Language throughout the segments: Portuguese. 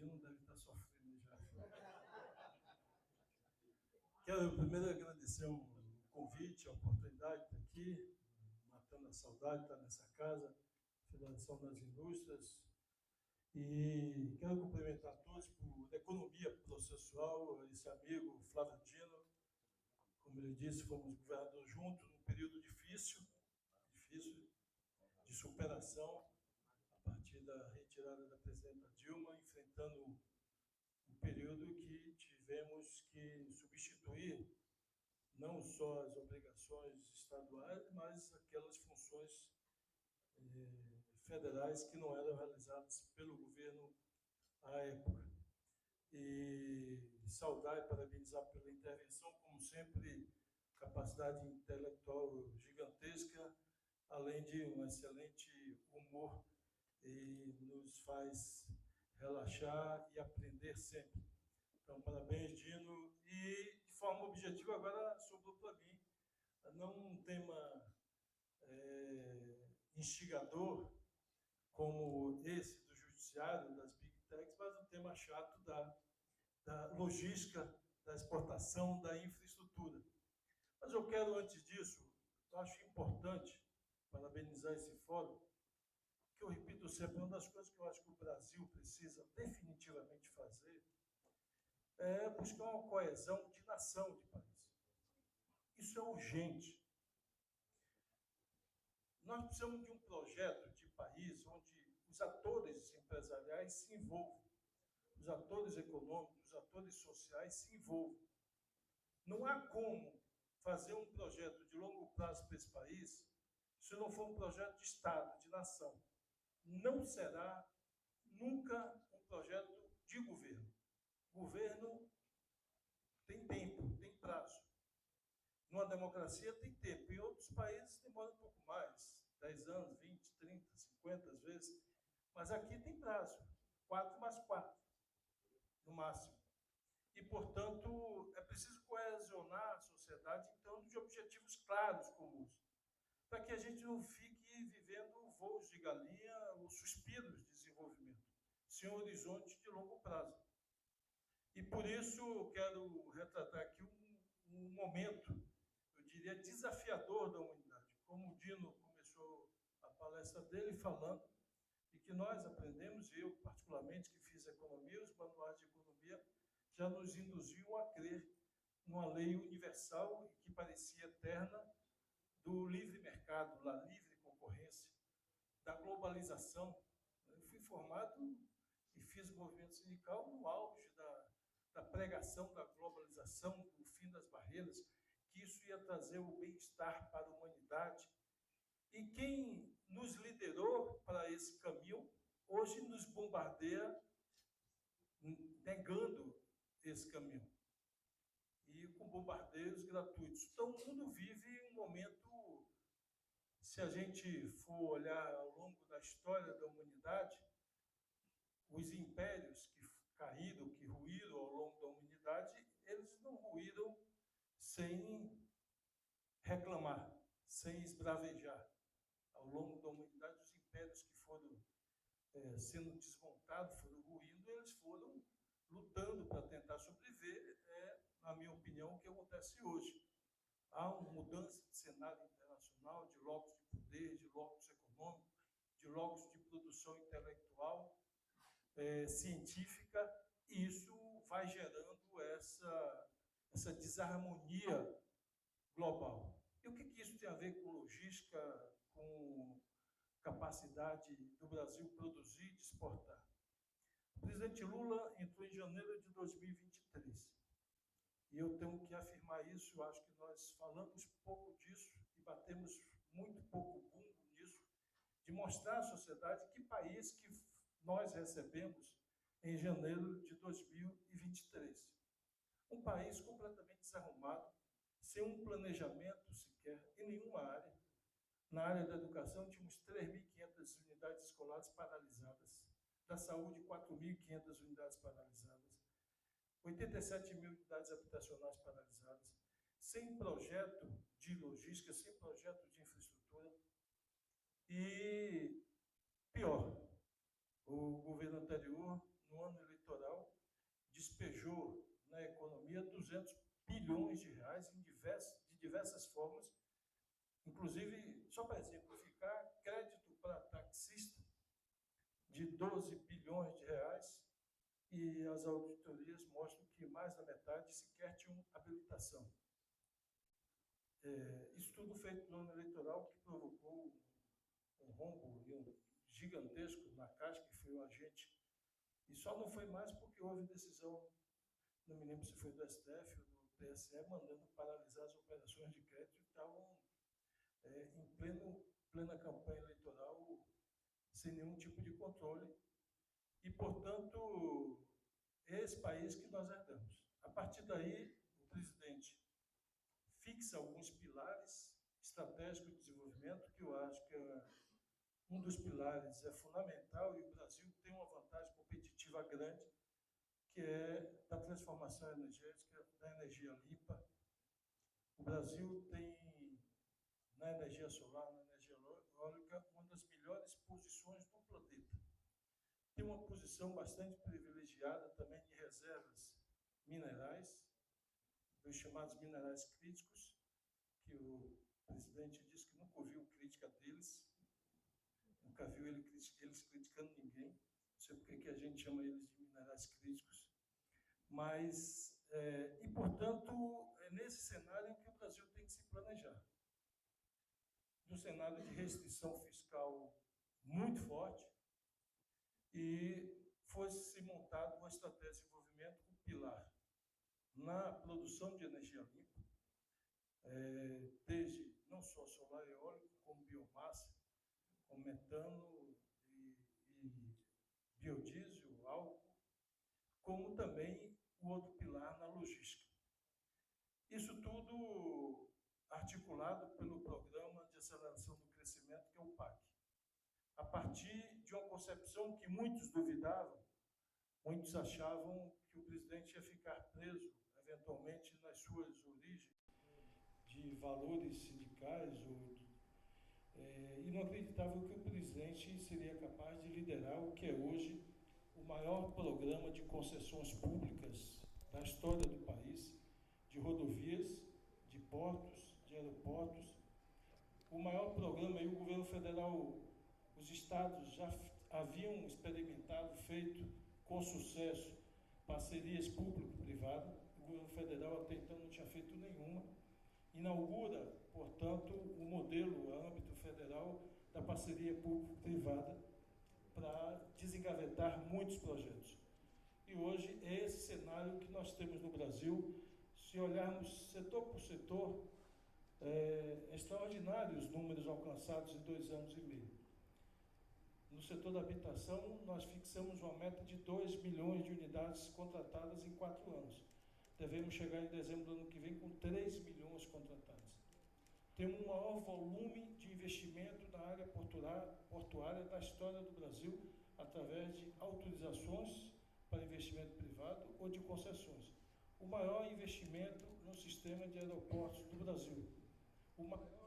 Dino deve estar sofrendo já. Quero primeiro agradecer o convite, a oportunidade de estar aqui, matando a saudade, de estar nessa casa, Federação das Indústrias. E quero cumprimentar todos por economia processual, esse amigo Flávio Dino. Como ele disse, fomos governadores juntos num período difícil de superação, a partir da retirada da presidenta Dilma, enfrentando um período que tivemos que substituir não só as obrigações estaduais, mas aquelas funções federais que não eram realizadas pelo governo à época. E saudar e parabenizar pela intervenção, como sempre, capacidade intelectual gigantesca, além de um excelente humor, e nos faz relaxar e aprender sempre. Então, parabéns, Dino. E, de forma objetiva, agora sobrou para mim, não um tema instigador, como esse do judiciário, das Big Techs, mas um tema chato da logística, da exportação, da infraestrutura. Mas eu quero, antes disso, eu acho importante parabenizar esse fórum, que eu repito sempre, uma das coisas que eu acho que o Brasil precisa definitivamente fazer é buscar uma coesão de nação, de país. Isso é urgente. Nós precisamos de um projeto de país onde os atores empresariais se envolvam, os atores econômicos, os atores sociais se envolvam. Não há como fazer um projeto de longo prazo para esse país se não for um projeto de Estado, de nação. Não será nunca um projeto de governo. Governo tem tempo, tem prazo. Numa democracia tem tempo. Em outros países demora um pouco mais, 10 anos, 20, 30, 50 às vezes. Mas aqui tem prazo, 4 mais 4, no máximo. E, portanto, é preciso coesionar a sociedade em torno de objetivos claros comuns, para que a gente não fique vivendo voos de galinha ou suspiros de desenvolvimento, sem um horizonte de longo prazo. E, por isso, eu quero retratar aqui um momento, eu diria, desafiador da humanidade. Como o Dino começou a palestra dele falando, e que nós aprendemos, eu particularmente, que fiz economia, os manuais de economia já nos induziam a crer numa lei universal e que parecia eterna do livre mercado, da livre concorrência, da globalização. Eu fui formado e fiz o movimento sindical no auge da pregação da globalização, do fim das barreiras, que isso ia trazer o bem-estar para a humanidade. E quem nos liderou para esse caminho, hoje nos bombardeia negando esse caminho. E com bombardeios gratuitos. Então, o mundo vive um momento, se a gente for olhar ao longo da história da humanidade, os impérios que caíram, que ruíram ao longo da humanidade, eles não ruíram sem reclamar, sem esbravejar. Ao longo da humanidade, os impérios que foram sendo desmontados, foram ruindo, eles foram lutando para tentar sobreviver. Na minha opinião, o que acontece hoje. Há uma mudança de cenário internacional, de locos de poder, de locos econômicos, de locos de produção intelectual, científica, e isso vai gerando essa desarmonia global. E o que isso tem a ver com logística, com capacidade do Brasil produzir e de exportar? O presidente Lula entrou em janeiro de 2023. E eu tenho que afirmar isso, eu acho que nós falamos pouco disso e batemos muito pouco bumbo nisso, de mostrar à sociedade que país que nós recebemos em janeiro de 2023. Um país completamente desarrumado, sem um planejamento sequer em nenhuma área. Na área da educação, tínhamos 3.500 unidades escolares paralisadas. Da saúde, 4.500 unidades paralisadas. 87 mil unidades habitacionais paralisadas. Sem projeto de logística, sem projeto de infraestrutura. E, pior, o governo anterior no ano eleitoral, despejou na economia 200 bilhões de reais de diversas formas, inclusive, só para exemplificar, crédito para taxista de 12 bilhões de reais, e as auditorias mostram que mais da metade sequer tinham habilitação. Isso tudo feito no ano eleitoral, que provocou um rombo gigantesco na Caixa, que foi o agente. E só não foi mais porque houve decisão, não me lembro se foi do STF ou do TSE, mandando paralisar as operações de crédito, que estavam em plena campanha eleitoral, sem nenhum tipo de controle. E, portanto, é esse país que nós herdamos. A partir daí, o presidente fixa alguns pilares estratégicos de desenvolvimento, que eu acho que um dos pilares é fundamental, e o Brasil tem uma vantagem competitiva grande, que é da transformação energética, da energia limpa. O Brasil tem, na energia solar, na energia eólica, uma das melhores posições do planeta. Tem uma posição bastante privilegiada também de reservas minerais, os chamados minerais críticos, que o presidente disse que nunca ouviu crítica deles, nunca viu eles criticando ninguém, não sei porque que a gente chama eles de minerais críticos, mas, e portanto, é nesse cenário que o Brasil tem que se planejar. De um cenário de restrição fiscal muito forte, e foi-se montado uma estratégia de desenvolvimento com pilar na produção de energia limpa, desde não só solar e eólico, como biomassa, como metano e biodiesel, álcool, como também o outro pilar na logística. Isso tudo articulado pelo Programa de Aceleração do Crescimento, que é o PAC. A partir de uma concepção que muitos duvidavam, muitos achavam que o presidente ia ficar preso, eventualmente, nas suas origens de valores sindicais, e não acreditavam que o presidente seria capaz de liderar o que é hoje o maior programa de concessões públicas da história do país, de rodovias, de portos, de aeroportos. O maior programa, e o governo federal, os estados já haviam experimentado, feito com sucesso, parcerias público-privadas. O governo federal até então não tinha feito nenhuma. Inaugura, portanto, o modelo a âmbito federal da parceria público-privada para desengavetar muitos projetos. E hoje é esse cenário que nós temos no Brasil. Se olharmos setor por setor, extraordinários números alcançados em 2 anos e meio. No setor da habitação, nós fixamos uma meta de 2 milhões de unidades contratadas em 4 anos. Devemos chegar em dezembro do ano que vem com 3 milhões contratadas. Temos o maior volume de investimento na área portuária da história do Brasil, através de autorizações para investimento privado ou de concessões. O maior investimento no sistema de aeroportos do Brasil. O maior volume...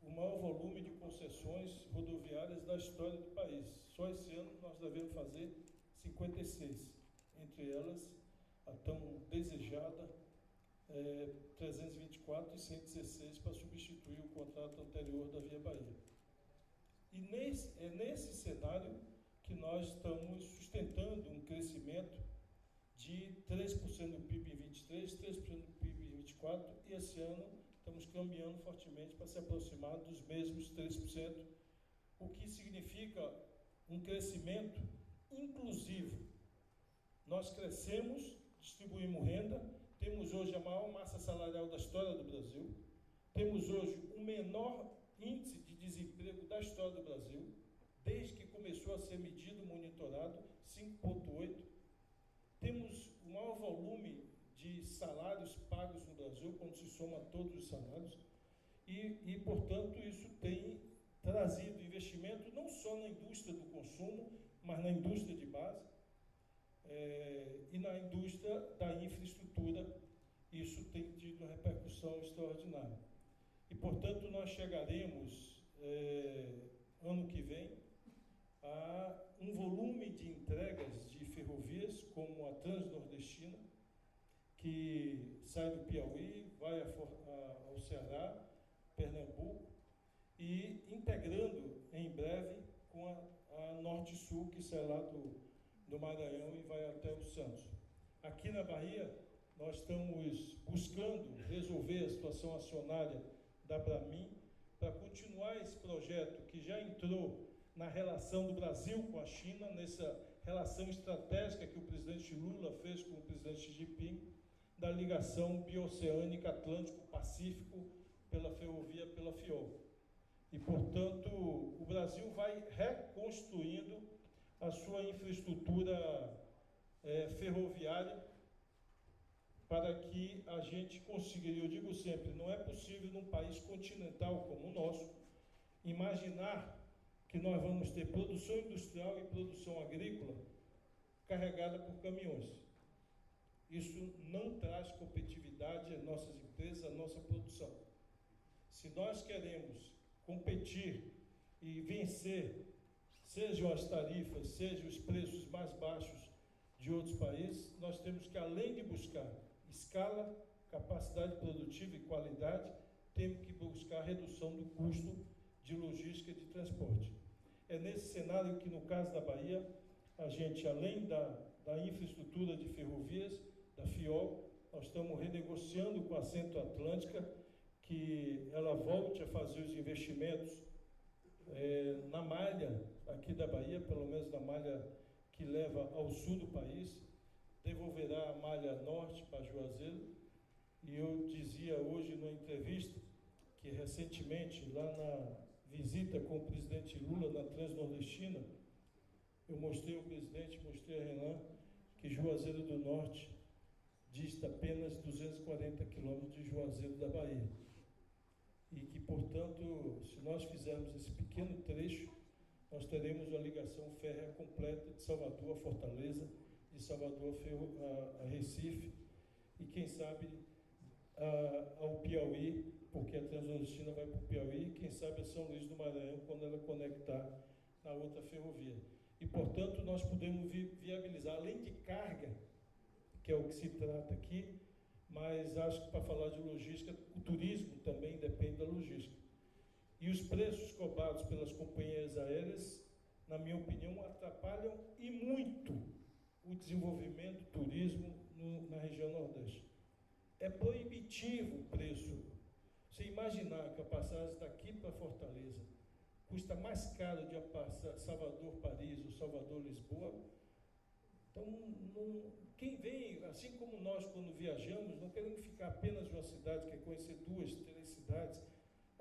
O maior volume de concessões rodoviárias da história do país. Só esse ano nós devemos fazer 56, entre elas a tão desejada 324 e 116 para substituir o contrato anterior da Via Bahia. E nesse cenário que nós estamos sustentando um crescimento de 3% do PIB em 23, 3% do PIB em 24, e esse ano estamos caminhando fortemente para se aproximar dos mesmos 3%, o que significa um crescimento inclusivo. Nós crescemos, distribuímos renda, temos hoje a maior massa salarial da história do Brasil, temos hoje o menor índice de desemprego da história do Brasil, desde que começou a ser medido, monitorado, 5,8%. Temos o maior volume de salários pagos no Brasil, quando se soma todos os salários, e portanto, isso tem trazido investimento não só na indústria do consumo, mas na indústria de base e na indústria da infraestrutura. Isso tem tido uma repercussão extraordinária. E, portanto, nós chegaremos, ano que vem, a um volume de entregas de ferrovias, como a Transnordestina, que sai do Piauí, vai ao Ceará, Pernambuco, e integrando em breve com a Norte-Sul, que sai lá do Maranhão e vai até o Santos. Aqui na Bahia, nós estamos buscando resolver a situação acionária da Bramin para continuar esse projeto que já entrou na relação do Brasil com a China, nessa relação estratégica que o presidente Lula fez com o presidente Xi Jinping, da ligação bioceânica Atlântico-Pacífico pela ferrovia, pela FIOL. E, portanto, o Brasil vai reconstruindo a sua infraestrutura ferroviária para que a gente consiga, eu digo sempre, não é possível num país continental como o nosso, imaginar que nós vamos ter produção industrial e produção agrícola carregada por caminhões. Isso não traz competitividade às nossas empresas, à nossa produção. Se nós queremos competir e vencer, sejam as tarifas, sejam os preços mais baixos de outros países, nós temos que, além de buscar escala, capacidade produtiva e qualidade, temos que buscar a redução do custo de logística e de transporte. É nesse cenário que, no caso da Bahia, a gente, além da infraestrutura de ferrovias, da FIOL, nós estamos renegociando com a Centro-Atlântica que ela volte a fazer os investimentos na malha aqui da Bahia, pelo menos na malha que leva ao sul do país, devolverá a malha norte para Juazeiro. E eu dizia hoje numa entrevista que recentemente, lá na visita com o presidente Lula na Transnordestina, eu mostrei ao presidente, mostrei a Renan, que Juazeiro do Norte dista apenas 240 quilômetros de Juazeiro da Bahia. E que, portanto, se nós fizermos esse pequeno trecho, nós teremos uma ligação férrea completa de Salvador a Fortaleza, de Salvador a Recife, e quem sabe ao Piauí, porque a Transnordestina vai para o Piauí, e quem sabe a São Luís do Maranhão, quando ela conectar na outra ferrovia. E, portanto, nós podemos viabilizar, além de carga, que é o que se trata aqui, mas acho que, para falar de logística, o turismo também depende da logística. E os preços cobrados pelas companhias aéreas, na minha opinião, atrapalham e muito o desenvolvimento do turismo na região Nordeste. É proibitivo o preço. Você imaginar que a passagem daqui para Fortaleza custa mais caro de Salvador-Paris ou Salvador-Lisboa. Então, quem vem, assim como nós, quando viajamos, não queremos ficar apenas em uma cidade, quer conhecer 2, 3 cidades,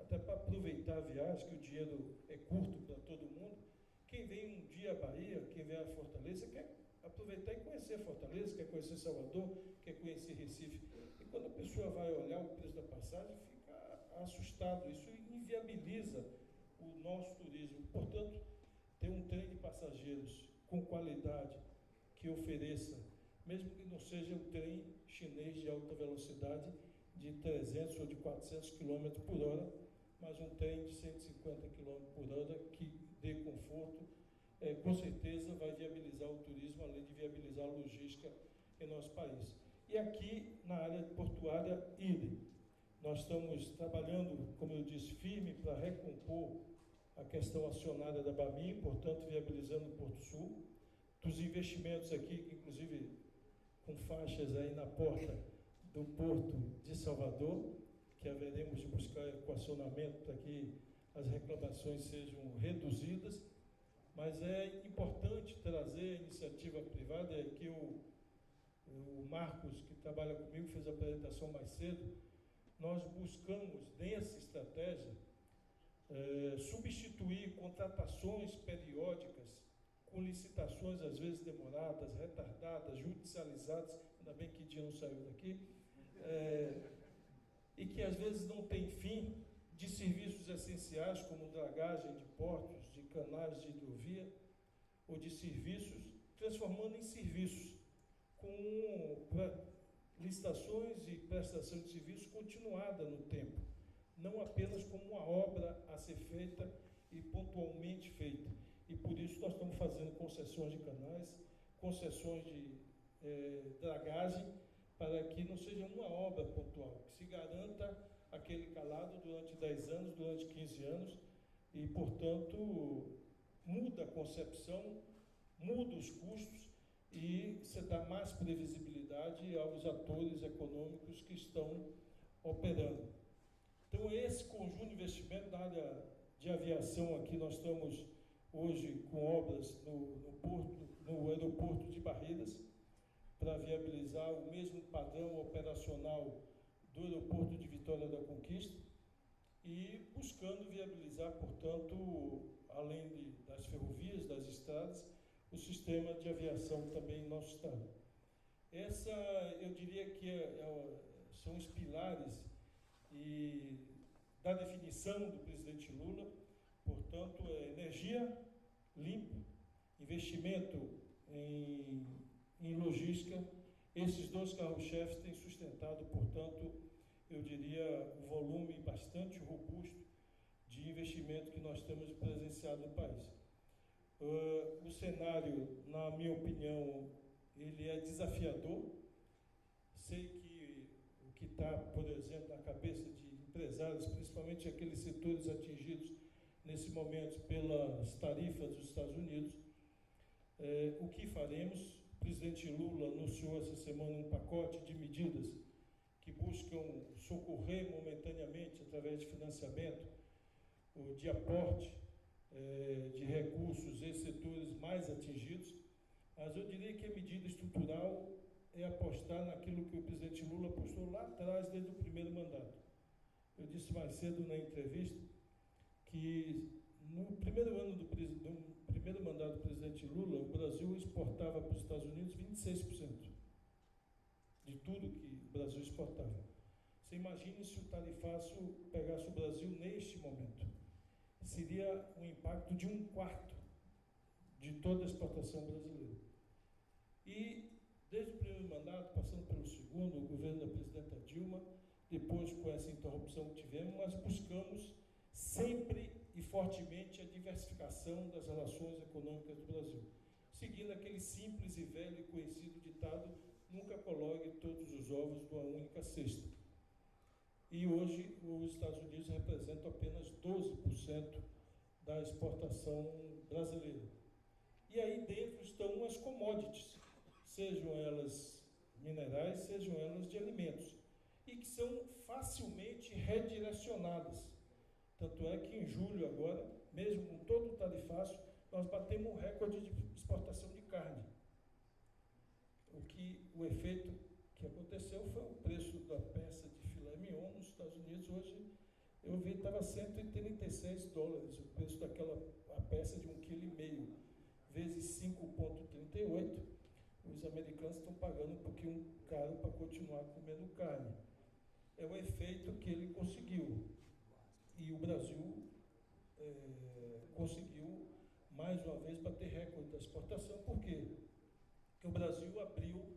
até para aproveitar a viagem, que o dinheiro é curto para todo mundo. Quem vem um dia à Bahia, quem vem a Fortaleza, quer aproveitar e conhecer Fortaleza, quer conhecer Salvador, quer conhecer Recife. E quando a pessoa vai olhar o preço da passagem, fica assustado. Isso inviabiliza o nosso turismo. Portanto, ter um trem de passageiros com qualidade, que ofereça, mesmo que não seja um trem chinês de alta velocidade de 300 ou de 400 km por hora, mas um trem de 150 km por hora que dê conforto, com certeza vai viabilizar o turismo, além de viabilizar a logística em nosso país. E aqui, na área portuária, idem. Nós estamos trabalhando, como eu disse, firme para recompor a questão acionária da Bamin, portanto, viabilizando o Porto Sul. Dos investimentos aqui, que inclusive com faixas aí na porta do Porto de Salvador, que haveremos de buscar equacionamento para que as reclamações sejam reduzidas, mas é importante trazer a iniciativa privada, que o Marcos, que trabalha comigo, fez a apresentação mais cedo. Nós buscamos, nessa estratégia, substituir contratações periódicas com licitações, às vezes demoradas, retardadas, judicializadas, ainda bem que dia não saiu daqui, e que às vezes não tem fim, de serviços essenciais como dragagem de portos, de canais de hidrovia ou de serviços, transformando em serviços, com licitações e prestação de serviço continuada no tempo, não apenas como uma obra a ser feita e pontualmente feita. E por isso nós estamos fazendo concessões de canais, concessões de dragagem, para que não seja uma obra pontual, que se garanta aquele calado durante 10 anos, durante 15 anos, e, portanto, muda a concepção, muda os custos e você dá mais previsibilidade aos atores econômicos que estão operando. Então, esse conjunto de investimento na área de aviação aqui, nós estamos hoje com obras no aeroporto de Barreiras, para viabilizar o mesmo padrão operacional do aeroporto de Vitória da Conquista e buscando viabilizar, portanto, além das ferrovias, das estradas, o sistema de aviação também em nosso estado. Essa, eu diria que são os pilares da definição do presidente Lula, portanto, energia limpa, investimento em logística. Esses dois carros-chefes têm sustentado, portanto, eu diria, um volume bastante robusto de investimento que nós temos presenciado no país. O cenário, na minha opinião, ele é desafiador. Sei que o que está, por exemplo, na cabeça de empresários, principalmente aqueles setores atingidos nesse momento pelas tarifas dos Estados Unidos, o que faremos? O presidente Lula anunciou essa semana um pacote de medidas que buscam socorrer momentaneamente, através de financiamento, de aporte de recursos em setores mais atingidos, mas eu diria que a medida estrutural é apostar naquilo que o presidente Lula apostou lá atrás, desde o primeiro mandato. Eu disse mais cedo na entrevista que no primeiro ano do primeiro mandato do presidente Lula, o Brasil exportava para os Estados Unidos 26% de tudo que o Brasil exportava. Você imagine se o tarifaço pegasse o Brasil neste momento. Seria um impacto de 1/4 de toda a exportação brasileira. E, desde o primeiro mandato, passando pelo segundo, o governo da presidenta Dilma, depois com essa interrupção que tivemos, nós buscamos sempre e fortemente a diversificação das relações econômicas do Brasil, seguindo aquele simples e velho e conhecido ditado: nunca coloque todos os ovos numa única cesta. E hoje os Estados Unidos representam apenas 12% da exportação brasileira. E aí dentro estão as commodities, sejam elas minerais, sejam elas de alimentos, e que são facilmente redirecionadas. Tanto é que em julho agora, mesmo com todo o tarifaço, nós batemos um recorde de exportação de carne. O efeito que aconteceu foi o preço da peça de filé mignon nos Estados Unidos. Hoje eu vi que estava $136, o preço daquela peça de 1,5 kg, vezes 5,38. Os americanos estão pagando um pouquinho caro para continuar comendo carne. É o efeito que ele conseguiu. E o Brasil conseguiu, mais uma vez, bater recorde da exportação. Por quê? Porque o Brasil abriu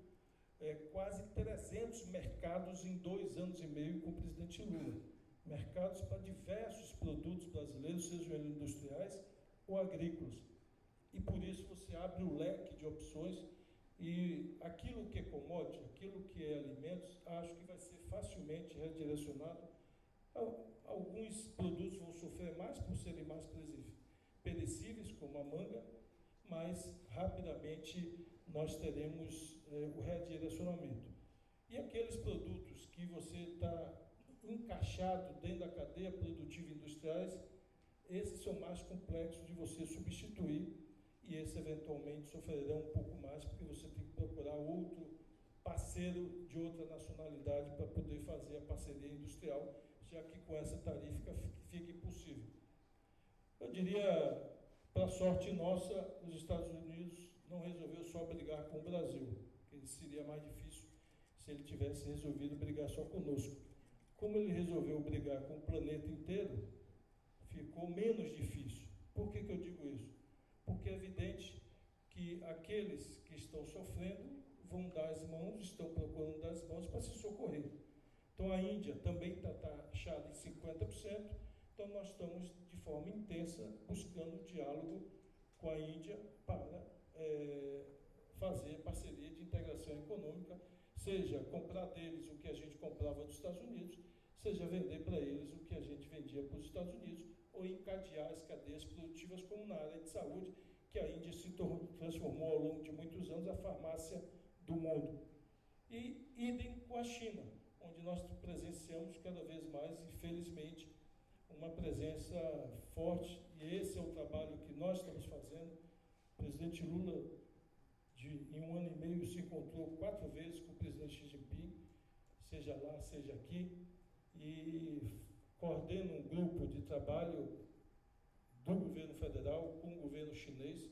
quase 300 mercados em 2 anos e meio com o presidente Lula. Mercados para diversos produtos brasileiros, sejam eles industriais ou agrícolas. E por isso você abre o leque de opções, e aquilo que é commodity, aquilo que é alimentos, acho que vai ser facilmente redirecionado. Alguns produtos vão sofrer mais por serem mais perecíveis, como a manga, mas rapidamente nós teremos o redirecionamento. E aqueles produtos que você está encaixado dentro da cadeia produtiva industriais, esses são mais complexos de você substituir, e esses eventualmente sofrerão um pouco mais, porque você tem que procurar outro parceiro de outra nacionalidade para poder fazer a parceria industrial, já que com essa tarifa fica impossível. Eu diria, para sorte nossa, os Estados Unidos não resolveu só brigar com o Brasil, que seria mais difícil se ele tivesse resolvido brigar só conosco. Como ele resolveu brigar com o planeta inteiro, ficou menos difícil, Por que eu digo isso? Porque é evidente que aqueles que estão sofrendo vão dar as mãos, estão procurando dar as mãos para se socorrer. Então a Índia também está taxada em 50%, então nós estamos de forma intensa buscando diálogo com a Índia para fazer parceria de integração econômica, seja comprar deles o que a gente comprava dos Estados Unidos, seja vender para eles o que a gente vendia para os Estados Unidos, ou encadear as cadeias produtivas, como na área de saúde, que a Índia se transformou ao longo de muitos anos a farmácia do mundo. E idem com a China, onde nós presenciamos cada vez mais, infelizmente, uma presença forte, e esse é o trabalho que nós estamos fazendo. O presidente Lula, em 1 ano e meio, se encontrou 4 vezes com o presidente Xi Jinping, seja lá, seja aqui, e coordena um grupo de trabalho do governo federal com o governo chinês,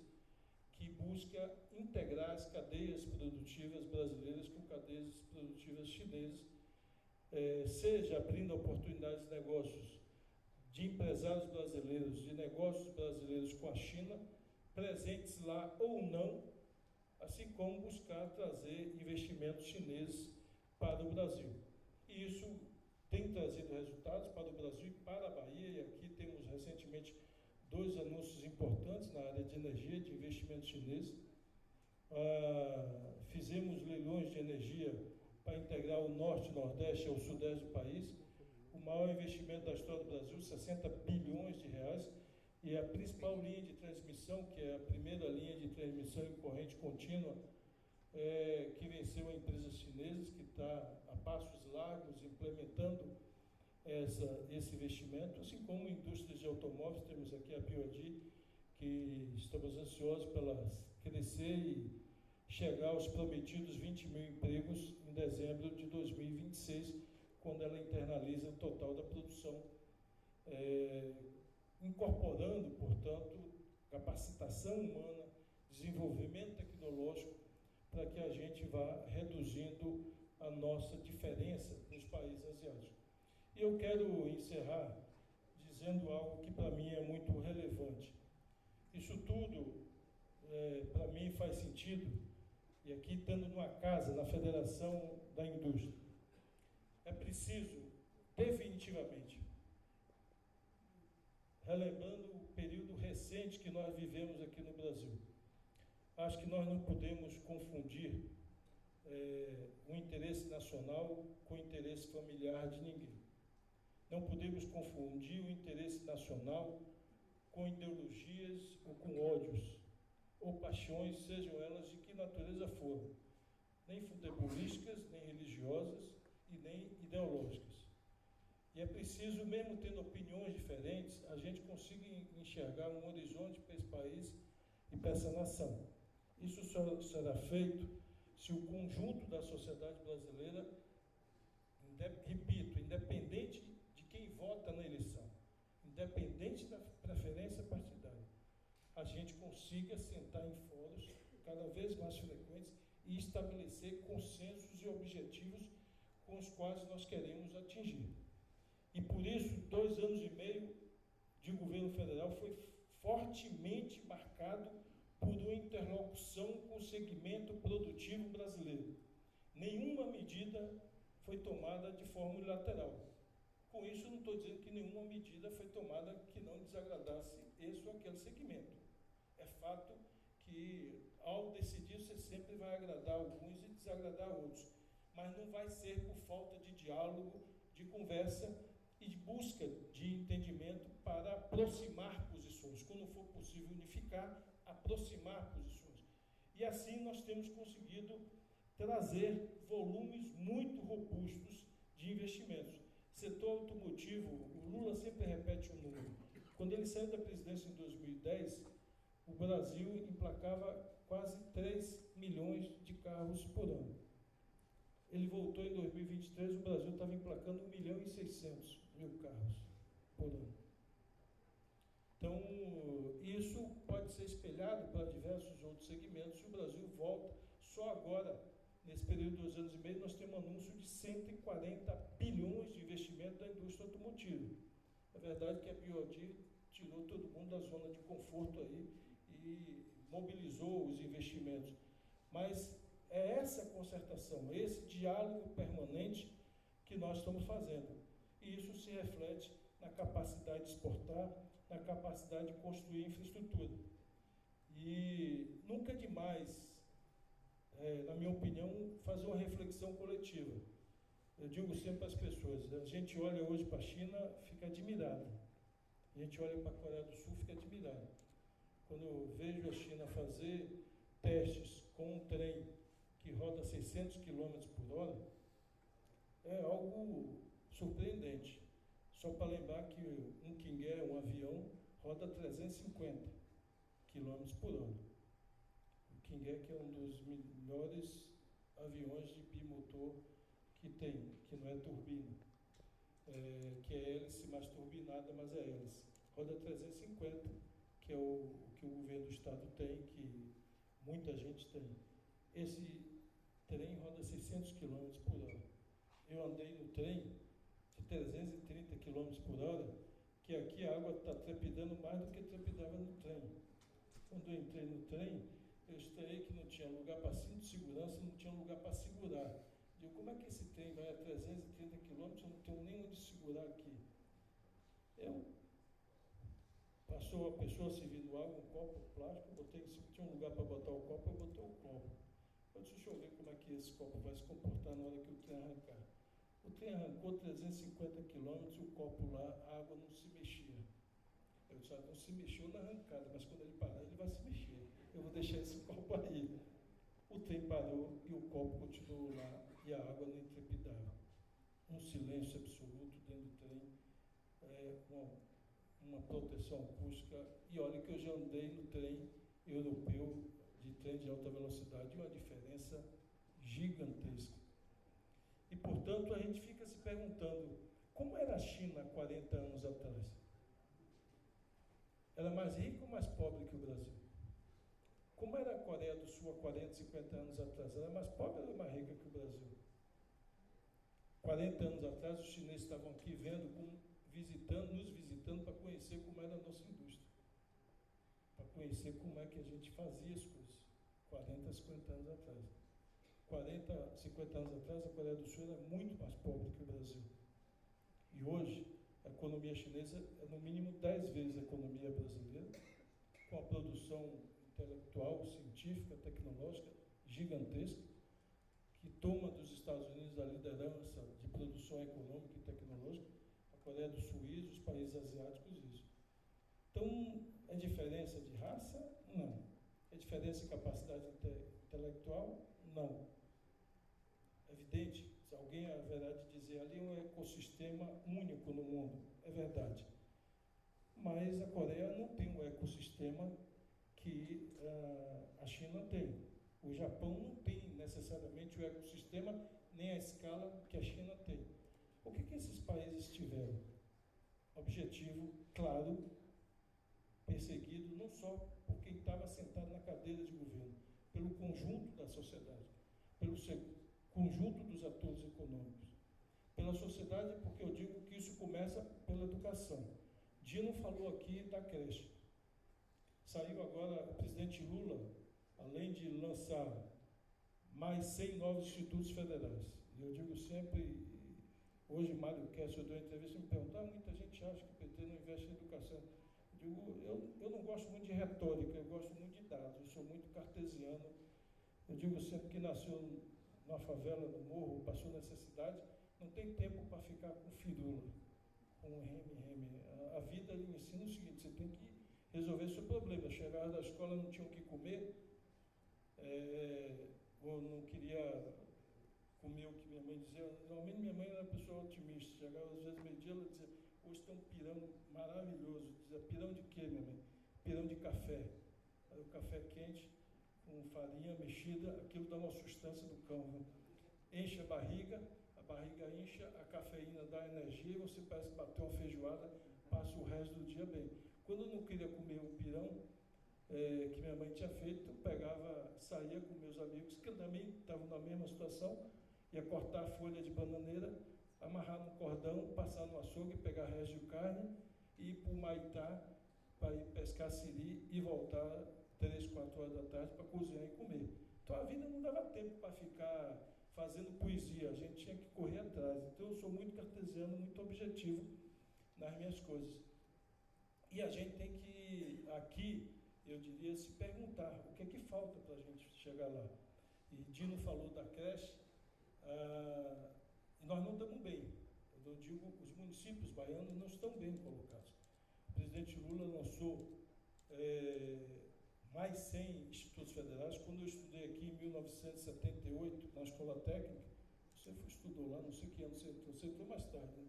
que busca integrar as cadeias produtivas brasileiras com cadeias produtivas chinesas, seja abrindo oportunidades de negócios de empresários brasileiros, de negócios brasileiros com a China, presentes lá ou não, assim como buscar trazer investimentos chineses para o Brasil. E isso tem trazido resultados para o Brasil e para a Bahia, e aqui temos recentemente 2 anúncios importantes na área de energia, de investimentos chineses. Fizemos leilões de energia para integrar o norte, nordeste ao sudeste do país. O maior investimento da história do Brasil, 60 bilhões de reais, e a principal linha de transmissão, que é a primeira linha de transmissão em corrente contínua, que venceu a empresas chinesas, que está a passos largos implementando esse investimento, assim como indústrias de automóveis. Temos aqui a BYD, que estamos ansiosos para crescer e chegar aos prometidos 20 mil empregos em dezembro de 2026, quando ela internaliza o total da produção, incorporando, portanto, capacitação humana, desenvolvimento tecnológico, para que a gente vá reduzindo a nossa diferença nos países asiáticos. E eu quero encerrar dizendo algo que para mim é muito relevante. Isso tudo, para mim, faz sentido, e aqui estando numa casa, na Federação da Indústria, é preciso, definitivamente, relembrando o período recente que nós vivemos aqui no Brasil, acho que nós não podemos confundir o interesse nacional com o interesse familiar de ninguém. Não podemos confundir o interesse nacional com ideologias ou com ódios, ou paixões, sejam elas de que natureza forem, nem futebolísticas, nem religiosas e nem ideológicas. E é preciso, mesmo tendo opiniões diferentes, a gente consiga enxergar um horizonte para esse país e para essa nação. Isso só será feito se o conjunto da sociedade brasileira, repito, independente de quem vota na eleição, independente da preferência partidária, a gente consiga sentar em fóruns cada vez mais frequentes e estabelecer consensos e objetivos com os quais nós queremos atingir. E por isso, 2 anos e meio de governo federal foi fortemente marcado por uma interlocução com o segmento produtivo brasileiro. Nenhuma medida foi tomada de forma unilateral. Com isso, eu não estou dizendo que nenhuma medida foi tomada que não desagradasse esse ou aquele segmento. É fato que, ao decidir, você sempre vai agradar alguns e desagradar outros, mas não vai ser por falta de diálogo, de conversa e de busca de entendimento para aproximar posições. Quando for possível unificar, aproximar posições. E assim nós temos conseguido trazer volumes muito robustos de investimentos. Setor automotivo, o Lula sempre repete um número. Quando ele saiu da presidência em 2010, o Brasil emplacava quase 3 milhões de carros por ano. Ele voltou em 2023, o Brasil estava emplacando 1.600.000 carros por ano. Então, isso pode ser espelhado para diversos outros segmentos. Se o Brasil volta, só agora, nesse período de 2 anos e meio, nós temos um anúncio de 140 bilhões de investimento da indústria automotiva. É verdade que a BYD tirou todo mundo da zona de conforto aí e mobilizou os investimentos. Mas é essa concertação, esse diálogo permanente que nós estamos fazendo. E isso se reflete na capacidade de exportar, na capacidade de construir infraestrutura. E nunca é demais, na minha opinião, fazer uma reflexão coletiva. Eu digo sempre para as pessoas, a gente olha hoje para a China, fica admirado. A gente olha para a Coreia do Sul, fica admirado. Quando eu vejo a China fazer testes com um trem que roda 600 km por hora, é algo surpreendente. Só para lembrar que um King Air, um avião, roda 350 km por hora. O King Air, que é um dos melhores aviões de bimotor que tem, que não é turbina, que é hélice mais turbinada, mas é hélice. Roda 350, que é o que o governo do estado tem, que muita gente tem. Esse trem roda 600 km por hora. Eu andei no trem de 330 km por hora, que aqui a água está trepidando mais do que trepidava no trem. Quando eu entrei no trem, eu estranhei que não tinha lugar para cinto de segurança, não tinha lugar para segurar. Digo, como é que esse trem vai a 330 km, eu não tenho nem onde segurar aqui? Passou a pessoa servindo água, um copo plástico, se tinha um lugar para botar o copo, eu botei o copo. Eu disse, deixa eu ver como é que esse copo vai se comportar na hora que o trem arrancar. O trem arrancou 350 km, o copo lá, a água não se mexia. Eu disse, não se mexeu na arrancada, mas quando ele parar, ele vai se mexer. Eu vou deixar esse copo aí. O trem parou e o copo continuou lá e a água não trepidava. Um silêncio absoluto dentro do trem, uma proteção acústica. E olha que eu já andei no trem europeu, de trem de alta velocidade, uma diferença gigantesca. E, portanto, a gente fica se perguntando, como era a China há 40 anos atrás? Era mais rica ou mais pobre que o Brasil? Como era a Coreia do Sul há 40, 50 anos atrás? Era mais pobre ou era mais rica que o Brasil? 40 anos atrás, os chineses estavam aqui nos visitando para conhecer como era a nossa indústria. Para conhecer como é que a gente fazia as coisas. 40, 50 anos atrás. 40, 50 anos atrás, a Coreia do Sul era muito mais pobre que o Brasil. E hoje, a economia chinesa é no mínimo 10 vezes a economia brasileira, com a produção intelectual, científica, tecnológica gigantesca, que toma dos Estados Unidos a liderança de produção econômica e tecnológica, a Coreia do Sul e os países asiáticos isso. Então, é diferença de raça? Não. É diferença de capacidade intelectual? Não. É evidente, se alguém haverá de dizer, ali é um ecossistema único no mundo, é verdade. Mas a Coreia não tem um ecossistema que a China tem. O Japão não tem necessariamente o ecossistema nem a escala que a China tem. O que esses países tiveram? Objetivo claro, perseguido não só por quem estava sentado na cadeira de governo, pelo conjunto da sociedade, pelo conjunto dos atores econômicos. Pela sociedade, porque eu digo que isso começa pela educação. Dino falou aqui da creche. Saiu agora o presidente Lula, além de lançar mais 100 novos institutos federais. E eu digo sempre, hoje Mário Kessler deu uma entrevista e me perguntou, muita gente acha que o PT não investe em educação. Eu não gosto muito de retórica, eu gosto muito de dados, eu sou muito cartesiano. Eu digo sempre que nasceu numa favela, no morro, passou necessidade, não tem tempo para ficar com firula, com reme-reme. A vida lhe ensina o seguinte, você tem que resolver seu problema. Chegaram da escola, não tinham o que comer, ou não queria comer o que minha mãe dizia. Normalmente minha mãe era uma pessoa otimista, chegava às vezes meio-dia, ela dizia, hoje tem um pirão maravilhoso. Dizia, pirão de quê, minha mãe? Pirão de café. Era o café quente, com farinha mexida, aquilo dá uma sustância do cão, viu? Enche a barriga incha, a cafeína dá energia e você parece que bateu uma feijoada, passa o resto do dia bem. Quando eu não queria comer o pirão que minha mãe tinha feito, eu saía com meus amigos, que também estavam na mesma situação, ia cortar a folha de bananeira, amarrar no cordão, passar no açougue, pegar resto de carne e ir para o Maitá para ir pescar siri e voltar 3, 4 horas da tarde para cozinhar e comer. Então a vida não dava tempo para ficar fazendo poesia, a gente tinha que correr atrás. Então eu sou muito cartesiano, muito objetivo nas minhas coisas. E a gente tem que, aqui, eu diria, se perguntar o que é que falta para a gente chegar lá. E Dino falou da creche, e nós não estamos bem. Eu digo, os municípios baianos não estão bem colocados. O presidente Lula lançou mais 100 institutos federais. Quando eu estudei aqui em 1978, na escola técnica, você estudou lá, não sei que ano você entrou mais tarde, né?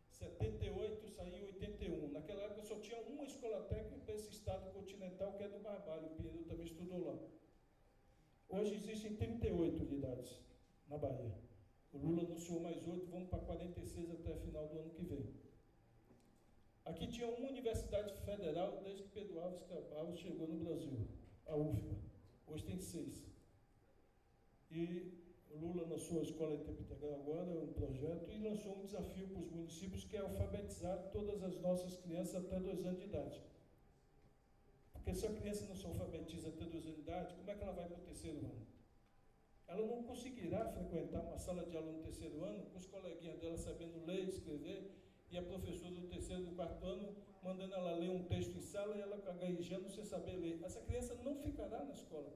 78, saiu em 81. Naquela época só tinha uma escola técnica para esse estado continental, que é do Barbalho. O Pinheiro também estudou lá. Hoje existem 38 unidades na Bahia. O Lula anunciou mais 8, vamos para 46 até final do ano que vem. Aqui tinha uma universidade federal desde que Pedro Álvares Cabral chegou no Brasil, a UFBA. Hoje tem 6. E o Lula lançou a Escola de Tempo Integral agora, um projeto, e lançou um desafio para os municípios, que é alfabetizar todas as nossas crianças até 2 anos de idade. Porque se a criança não se alfabetiza até 2 anos de idade, como é que ela vai para o 3º ano? Ela não conseguirá frequentar uma sala de aula no 3º ano, com os coleguinhas dela sabendo ler e escrever, e a professora do 3º e do 4º ano mandando ela ler um texto em sala e ela gaguejando sem saber ler. Essa criança não ficará na escola.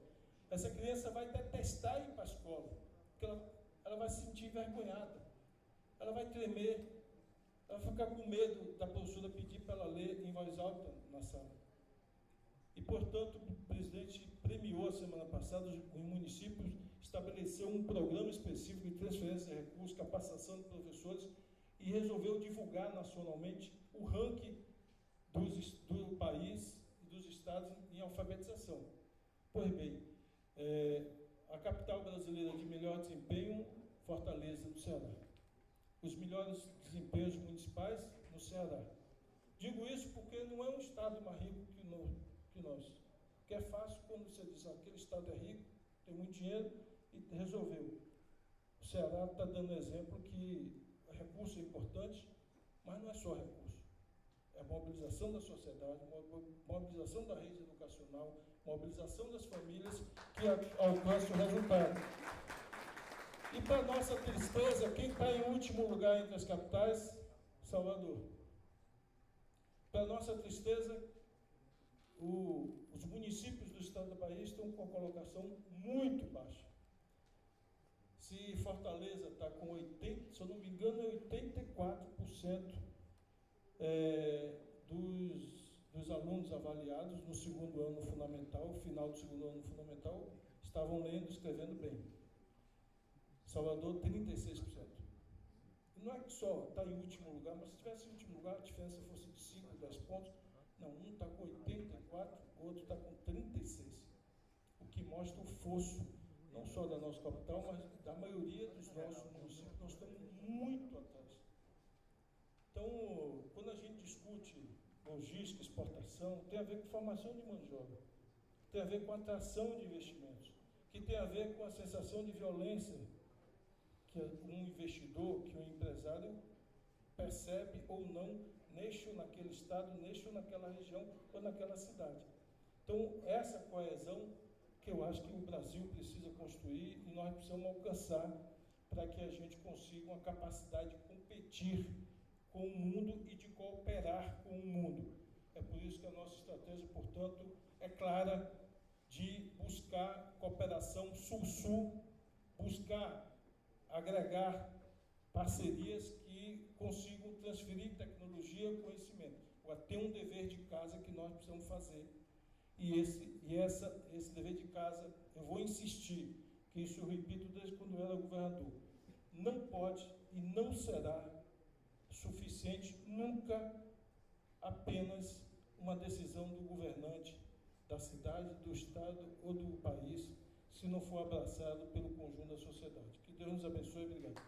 Essa criança vai detestar ir para a escola, porque ela vai se sentir envergonhada, ela vai tremer, ela vai ficar com medo da professora pedir para ela ler em voz alta na sala. E, portanto, o presidente premiou a semana passada os municípios, estabeleceu um programa específico de transferência de recursos, capacitação de professores, e resolveu divulgar nacionalmente o ranking do país e dos estados em alfabetização. Pois bem, a capital brasileira de melhor desempenho, Fortaleza, no Ceará. Os melhores desempenhos municipais, no Ceará. Digo isso porque não é um estado mais rico que nós. Que é fácil quando você diz, aquele estado é rico, tem muito dinheiro, e resolveu. O Ceará está dando exemplo que recurso é importante, mas não é só recurso. É a mobilização da sociedade, mobilização da rede educacional, mobilização das famílias que alcança o resultado. E para nossa tristeza, quem está em último lugar entre as capitais? Salvador. Para nossa tristeza, os municípios do estado da Bahia estão com uma colocação muito baixa. Se Fortaleza está com 80%, se eu não me engano, é 84% dos alunos avaliados no 2º ano fundamental, final do 2º ano fundamental, estavam lendo e escrevendo bem. Salvador, 36%. E não é que só está em último lugar, mas se tivesse em último lugar, a diferença fosse de 5, 10 pontos. Não, um está com 84, o outro está com 36. O que mostra o fosso, não só da nossa capital, mas da maioria dos nossos municípios. Nós estamos muito atrás. Então, quando a gente discute logística, exportação, tem a ver com formação de mão de obra, tem a ver com atração de investimentos, que tem a ver com a sensação de violência que um investidor, que um empresário percebe ou não, neste ou naquele estado, neste ou naquela região ou naquela cidade. Então, essa coesão que eu acho que o Brasil precisa construir e nós precisamos alcançar para que a gente consiga uma capacidade de competir com o mundo e de cooperar com o mundo. É por isso que a nossa estratégia, portanto, é clara de buscar cooperação sul-sul, buscar agregar parcerias que consigam transferir tecnologia e conhecimento. Agora, tem um dever de casa que nós precisamos fazer. E esse dever de casa, eu vou insistir, que isso eu repito desde quando eu era governador, não pode e não será suficiente nunca apenas uma decisão do governante da cidade, do estado ou do país, se não for abraçado pelo conjunto da sociedade. Que Deus nos abençoe. Obrigado.